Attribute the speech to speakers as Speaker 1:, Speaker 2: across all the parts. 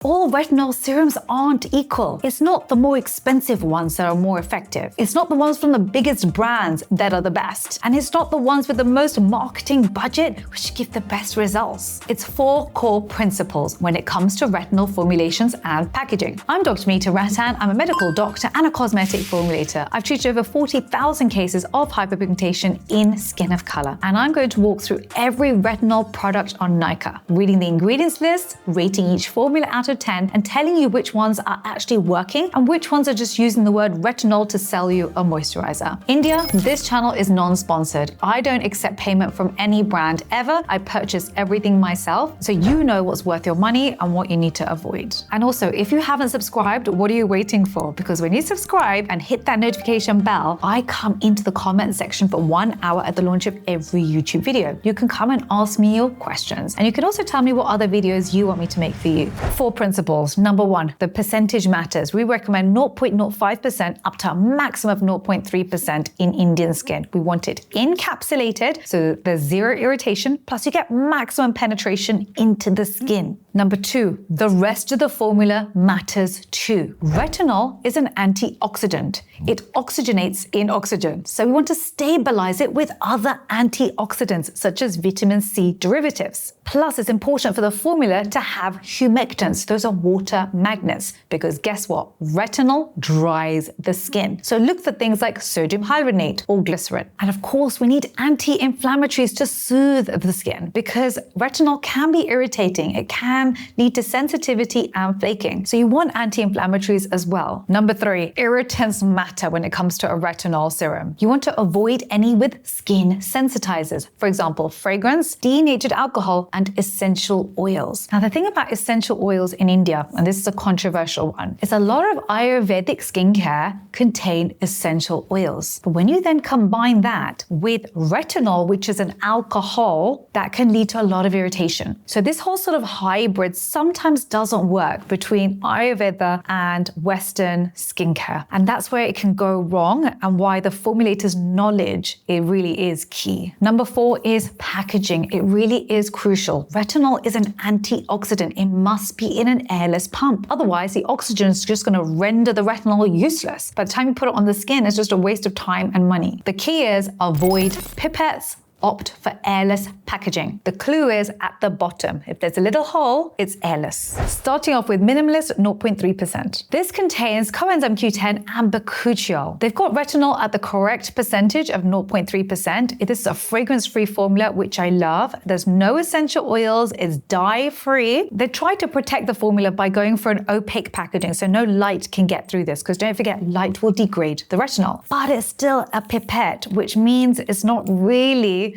Speaker 1: All retinol serums aren't equal. It's not the more expensive ones that are more effective. It's not the ones from the biggest brands that are the best. And it's not the ones with the most marketing budget which give the best results. It's 4 core principles when it comes to retinol formulations and packaging. I'm Dr. Vanita Rattan. I'm a medical doctor and a cosmetic formulator. I've treated over 40,000 cases of hyperpigmentation in skin of color. And I'm going to walk through every retinol product on Nykaa, reading the ingredients list, rating each formula out of 10, and telling you which ones are actually working and which ones are just using the word retinol to sell you a moisturizer. India, this channel is non-sponsored. I don't accept payment from any brand ever. I purchase everything myself, so you know what's worth your money and what you need to avoid. And also, if you haven't subscribed, what are you waiting for? Because when you subscribe and hit that notification bell, I come into the comment section for 1 hour at the launch of every YouTube video. You can come and ask me your questions, and you can also tell me what other videos you want me to make for you. 4 principles. Number 1, the percentage matters. We recommend 0.05% up to a maximum of 0.3% in Indian skin. We want it encapsulated so there's zero irritation, plus you get maximum penetration into the skin. Number 2, the rest of the formula matters too. Retinol is an antioxidant. It oxygenates in oxygen. So we want to stabilize it with other antioxidants such as vitamin C derivatives. Plus, it's important for the formula to have humectants. Those are water magnets, because guess what? Retinol dries the skin. So look for things like sodium hyaluronate or glycerin. And of course, we need anti-inflammatories to soothe the skin, because retinol can be irritating. It can lead to sensitivity and flaking. So you want anti-inflammatories as well. Number 3, irritants matter when it comes to a retinol serum. You want to avoid any with skin sensitizers. For example, fragrance, denatured alcohol, and essential oils. Now, the thing about essential oils in India, and this is a controversial one, is a lot of Ayurvedic skincare contain essential oils. But when you then combine that with retinol, which is an alcohol, that can lead to a lot of irritation. So this whole sort of hybrid sometimes doesn't work between Ayurveda and Western skincare. And that's where it can go wrong, and why the formulator's knowledge, it really is key. Number 4 is packaging. It really is crucial. Retinol is an antioxidant. It must be in an airless pump. Otherwise, the oxygen is just going to render the retinol useless. By the time you put it on the skin, it's just a waste of time and money. The key is avoid pipettes. Opt for airless packaging. The clue is at the bottom. If there's a little hole, it's airless. Starting off with Minimalist 0.3%. This contains coenzyme Q10 and Bakuchiol. They've got retinol at the correct percentage of 0.3%. This is a fragrance-free formula, which I love. There's no essential oils. It's dye-free. They try to protect the formula by going for an opaque packaging, so no light can get through this, because don't forget, light will degrade the retinol. But it's still a pipette, which means it's not really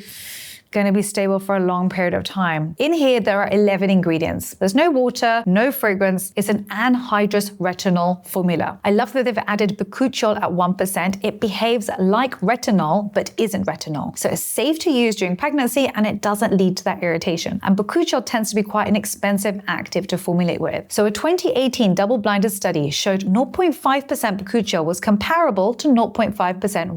Speaker 1: going to be stable for a long period of time. In here, there are 11 ingredients. There's no water, no fragrance. It's an anhydrous retinol formula. I love that they've added Bakuchiol at 1%. It behaves like retinol, but isn't retinol. So it's safe to use during pregnancy, and it doesn't lead to that irritation. And Bakuchiol tends to be quite an expensive active to formulate with. So a 2018 double-blinded study showed 0.5% Bakuchiol was comparable to 0.5%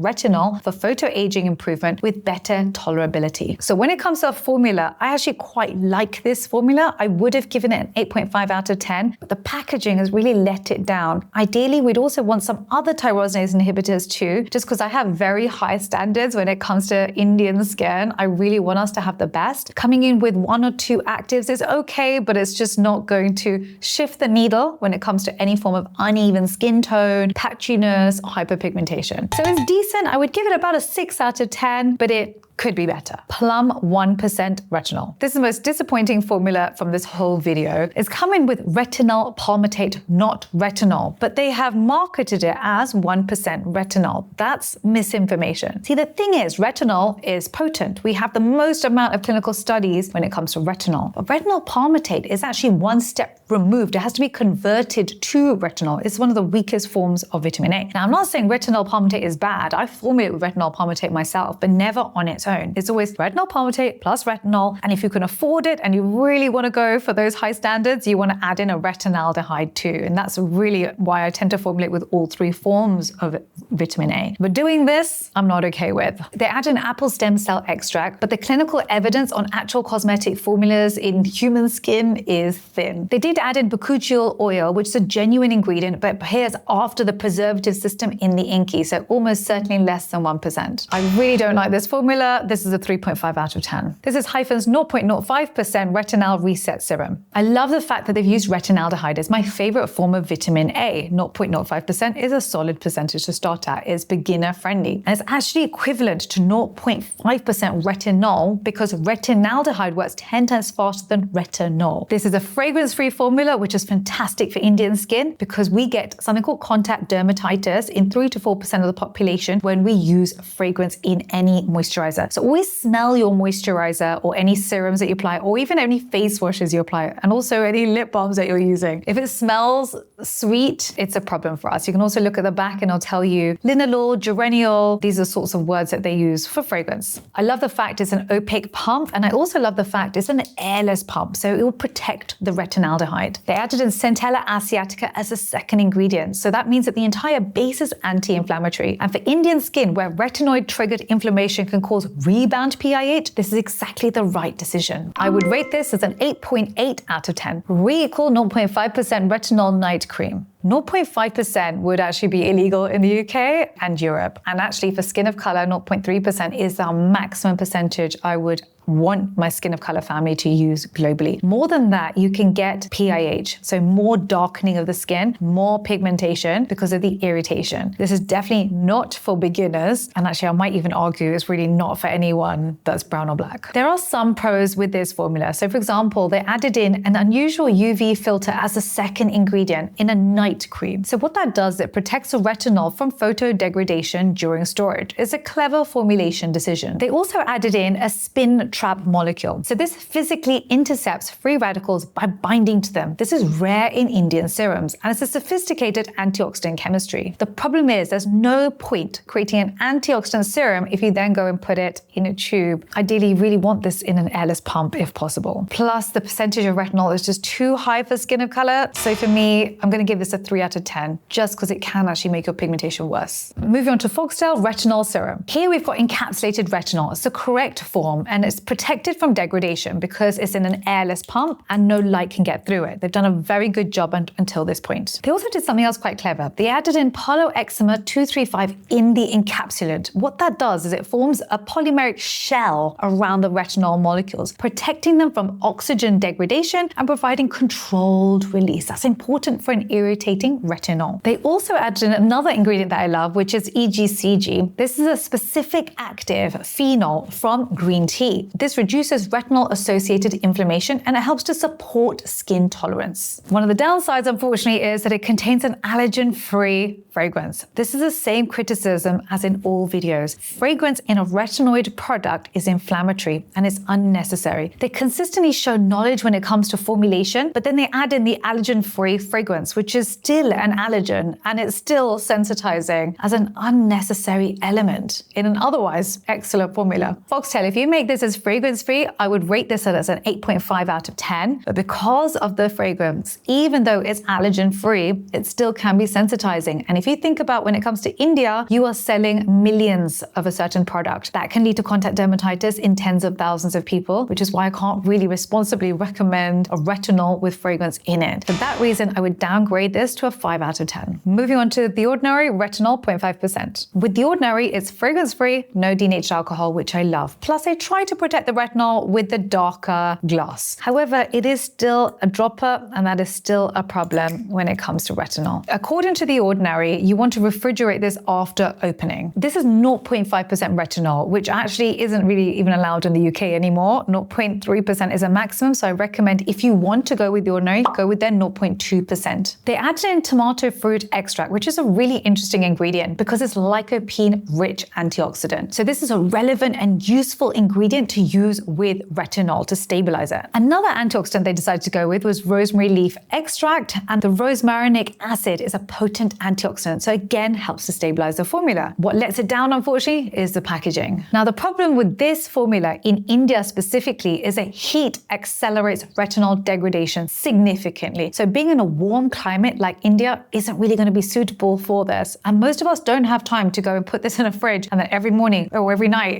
Speaker 1: retinol for photoaging improvement with better tolerability. So when it comes to a formula, I actually quite like this formula. I would have given it an 8.5 out of 10, but the packaging has really let it down. Ideally, we'd also want some other tyrosinase inhibitors too, just because I have very high standards when it comes to Indian skin. I really want us to have the best. Coming in with 1 or 2 actives is okay, but it's just not going to shift the needle when it comes to any form of uneven skin tone, patchiness, or hyperpigmentation. So it's decent. I would give it about a 6 out of 10, but it could be better. Plum 1% retinol. This is the most disappointing formula from this whole video. It's coming with retinol palmitate, not retinol, but they have marketed it as 1% retinol. That's misinformation. See, the thing is, retinol is potent. We have the most amount of clinical studies when it comes to retinol. But retinol palmitate is actually one step removed. It has to be converted to retinol. It's one of the weakest forms of vitamin A. Now, I'm not saying retinol palmitate is bad. I formulate with retinol palmitate myself, but never on its own. It's always retinol palmitate plus retinol. And if you can afford it and you really want to go for those high standards, you want to add in a retinaldehyde too. And that's really why I tend to formulate with all 3 forms of vitamin A. But doing this, I'm not okay with. They add an apple stem cell extract, but the clinical evidence on actual cosmetic formulas in human skin is thin. They did to add in Bakuchiol oil, which is a genuine ingredient, but appears after the preservative system in the inky, so almost certainly less than 1%. I really don't like this formula. This is a 3.5 out of 10. This is Hyphen's 0.05% Retinal Reset Serum. I love the fact that they've used retinaldehyde as my favorite form of vitamin A. 0.05% is a solid percentage to start at. It's beginner friendly. And it's actually equivalent to 0.5% retinol because retinaldehyde works 10 times faster than retinol. This is a fragrance-free formula, which is fantastic for Indian skin because we get something called contact dermatitis in 3 to 4% of the population when we use fragrance in any moisturizer. So always smell your moisturizer or any serums that you apply, or even any face washes you apply, and also any lip balms that you're using. If it smells sweet, it's a problem for us. You can also look at the back and it'll tell you linalool, geraniol. These are sorts of words that they use for fragrance. I love the fact it's an opaque pump, and I also love the fact it's an airless pump, so it will protect the retinaldehyde. They added in Centella asiatica as a second ingredient, so that means that the entire base is anti-inflammatory. And for Indian skin, where retinoid-triggered inflammation can cause rebound PIH, this is exactly the right decision. I would rate this as an 8.8 out of 10. Re-equal 0.5% retinol night cream. 0.5% would actually be illegal in the UK and Europe. And actually for skin of color, 0.3% is our maximum percentage I would want my skin of color family to use globally. More than that, you can get PIH, so more darkening of the skin, more pigmentation because of the irritation. This is definitely not for beginners, and actually I might even argue it's really not for anyone that's brown or black. There are some pros with this formula. So for example, they added in an unusual UV filter as a second ingredient in a night cream. So what that does, it protects the retinol from photo degradation during storage. It's a clever formulation decision. They also added in a spin trap molecule. So this physically intercepts free radicals by binding to them. This is rare in Indian serums, and it's a sophisticated antioxidant chemistry. The problem is there's no point creating an antioxidant serum if you then go and put it in a tube. Ideally, you really want this in an airless pump if possible. Plus, the percentage of retinol is just too high for skin of color. So for me, I'm going to give this a 3 out of 10, just because it can actually make your pigmentation worse. Moving on to Foxtel Retinol Serum. Here we've got encapsulated retinol. It's the correct form, and it's protected from degradation because it's in an airless pump and no light can get through it. They've done a very good job until this point. They also did something else quite clever. They added in Poloxima 235 in the encapsulant. What that does is it forms a polymeric shell around the retinol molecules, protecting them from oxygen degradation and providing controlled release. That's important for an irritating retinol. They also added in another ingredient that I love, which is EGCG. This is a specific active phenol from green tea. This reduces retinol-associated inflammation and it helps to support skin tolerance. One of the downsides, unfortunately, is that it contains an allergen-free fragrance. This is the same criticism as in all videos. Fragrance in a retinoid product is inflammatory and it's unnecessary. They consistently show knowledge when it comes to formulation, but then they add in the allergen-free fragrance, which is still an allergen and it's still sensitizing as an unnecessary element in an otherwise excellent formula. Foxtel, if you make this as fragrance-free, I would rate this as an 8.5 out of 10. But because of the fragrance, even though it's allergen-free, it still can be sensitizing. And if you think about when it comes to India, you are selling millions of a certain product. That can lead to contact dermatitis in tens of thousands of people, which is why I can't really responsibly recommend a retinol with fragrance in it. For that reason, I would downgrade this to a 5 out of 10. Moving on to The Ordinary Retinol 0.5%. With The Ordinary, it's fragrance-free, no denatured alcohol, which I love. Plus, I try to protect the retinol with the darker gloss. However, it is still a dropper, and that is still a problem when it comes to retinol. According to The Ordinary, you want to refrigerate this after opening. This is 0.5% retinol, which actually isn't really even allowed in the UK anymore. 0.3% is a maximum, so I recommend if you want to go with The Ordinary, go with their 0.2%. They added in tomato fruit extract, which is a really interesting ingredient because it's lycopene-rich antioxidant. So this is a relevant and useful ingredient to use with retinol to stabilize it. Another antioxidant they decided to go with was rosemary leaf extract, and the rosmarinic acid is a potent antioxidant, so again helps to stabilize the formula. What lets it down, unfortunately, is the packaging. Now, the problem with this formula in India specifically is that heat accelerates retinol degradation significantly. So being in a warm climate like India isn't really going to be suitable for this. And most of us don't have time to go and put this in a fridge and then every morning or every night,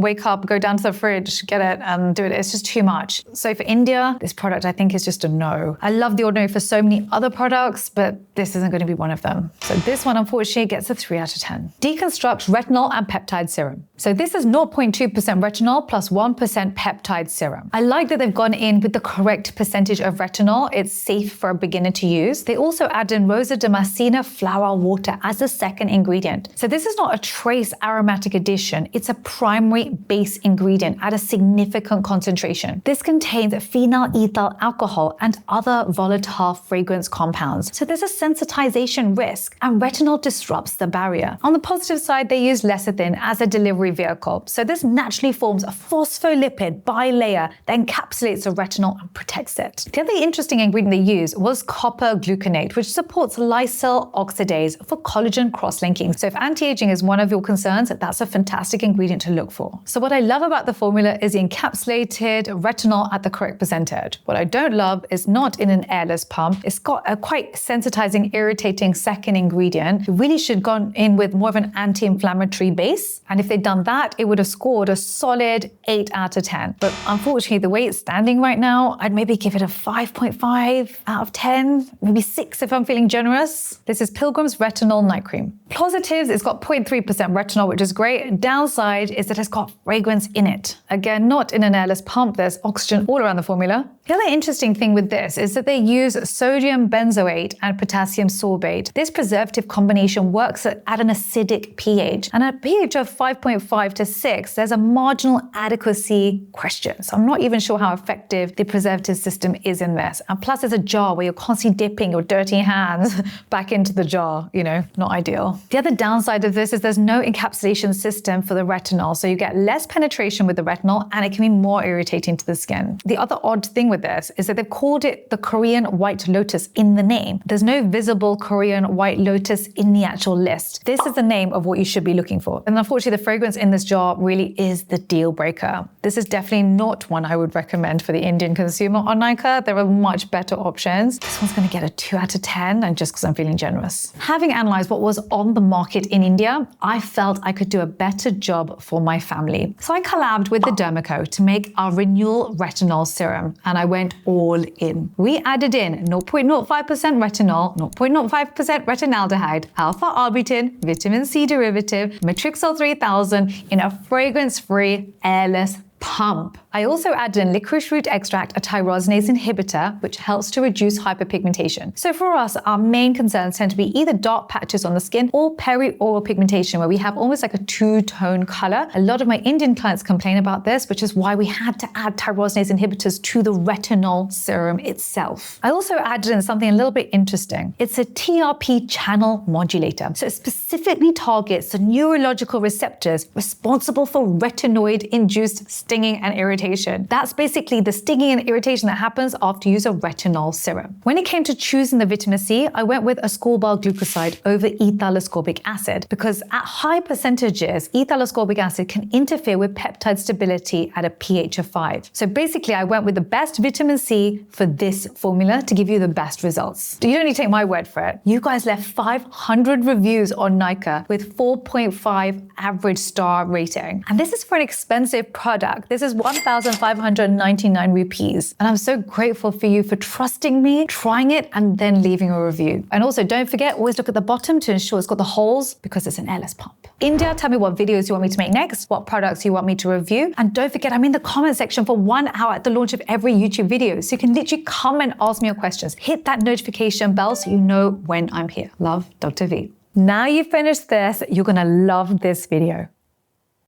Speaker 1: wake up, go down to the fridge, get it and do it. It's just too much. So for India, this product I think is just a no. I love The Ordinary for so many other products, but this isn't going to be one of them. So this one unfortunately gets a 3 out of 10. Deconstruct Retinol and Peptide Serum. So this is 0.2% retinol plus 1% peptide serum. I like that they've gone in with the correct percentage of retinol. It's safe for a beginner to use. They also add in Rosa Damascena flower water as a second ingredient. So this is not a trace aromatic addition. It's a primary base ingredient at a significant concentration. This contains phenyl ethyl alcohol and other volatile fragrance compounds. So there's a sensitization risk, and retinol disrupts the barrier. On the positive side, they use lecithin as a delivery vehicle. So this naturally forms a phospholipid bilayer that encapsulates the retinol and protects it. The other interesting ingredient they used was copper gluconate, which supports lysyl oxidase for collagen cross-linking. So if anti-aging is one of your concerns, that's a fantastic ingredient to look for. So what I love about the formula is the encapsulated retinol at the correct percentage. What I don't love is not in an airless pump. It's got a quite sensitizing, irritating second ingredient. It really should have gone in with more of an anti-inflammatory base. And if they'd done that, it would have scored a solid 8 out of 10. But unfortunately, the way it's standing right now, I'd maybe give it a 5.5 out of 10, maybe 6 if I'm feeling generous. This is Pilgrim's Retinol Night Cream. Positives, it's got 0.3% retinol, which is great. Downside is that it's got fragrance in it. Again, not in an airless pump. There's oxygen all around the formula. The other interesting thing with this is that they use sodium benzoate and potassium sorbate. This preservative combination works at an acidic pH. And at a pH of 5.5 to 6, there's a marginal adequacy question. So I'm not even sure how effective the preservative system is in this. And plus there's a jar where you're constantly dipping your dirty hands back into the jar, not ideal. The other downside of this is there's no encapsulation system for the retinol. So you get less penetration with the retinol and it can be more irritating to the skin. The other odd thing with this is that they've called it the Korean white lotus in the name. There's no visible Korean white lotus in the actual list. This is the name of what you should be looking for. And unfortunately, the fragrance in this jar really is the deal breaker. This is definitely not one I would recommend for the Indian consumer on Nykaa. There are much better options. This one's going to get a 2 out of 10, and just because I'm feeling generous. Having analyzed what was on the market in India, I felt I could do a better job for my family. So I collabed with the Derma to make our Renewal Retinol Serum, and I went all in. We added in 0.05% retinol, 0.05% retinaldehyde, alpha-arbutin, vitamin C derivative, Matrixol 3000 in a fragrance-free, airless pump. I also added in licorice root extract, a tyrosinase inhibitor, which helps to reduce hyperpigmentation. So for us, our main concerns tend to be either dark patches on the skin or peri-oral pigmentation, where we have almost like a two-tone color. A lot of my Indian clients complain about this, which is why we had to add tyrosinase inhibitors to the retinol serum itself. I also added in something a little bit interesting. It's a TRP channel modulator. So it specifically targets the neurological receptors responsible for retinoid-induced stinging and irritation. That's basically the stinging and irritation that happens after you use a retinol serum. When it came to choosing the vitamin C, I went with ascorbyl glucoside over ethyl ascorbic acid because at high percentages, ethyl ascorbic acid can interfere with peptide stability at a pH of 5. So basically, I went with the best vitamin C for this formula to give you the best results. You don't need to take my word for it. You guys left 500 reviews on Nykaa with 4.5 average star rating. And this is for an expensive product. This is 1,599 rupees. And I'm so grateful for you for trusting me, trying it, and then leaving a review. And also don't forget, always look at the bottom to ensure it's got the holes because it's an airless pump. India, tell me what videos you want me to make next, what products you want me to review. And don't forget, I'm in the comment section for 1 hour at the launch of every YouTube video. So you can literally come and ask me your questions. Hit that notification bell so you know when I'm here. Love, Dr. V. Now you've finished this, you're gonna love this video.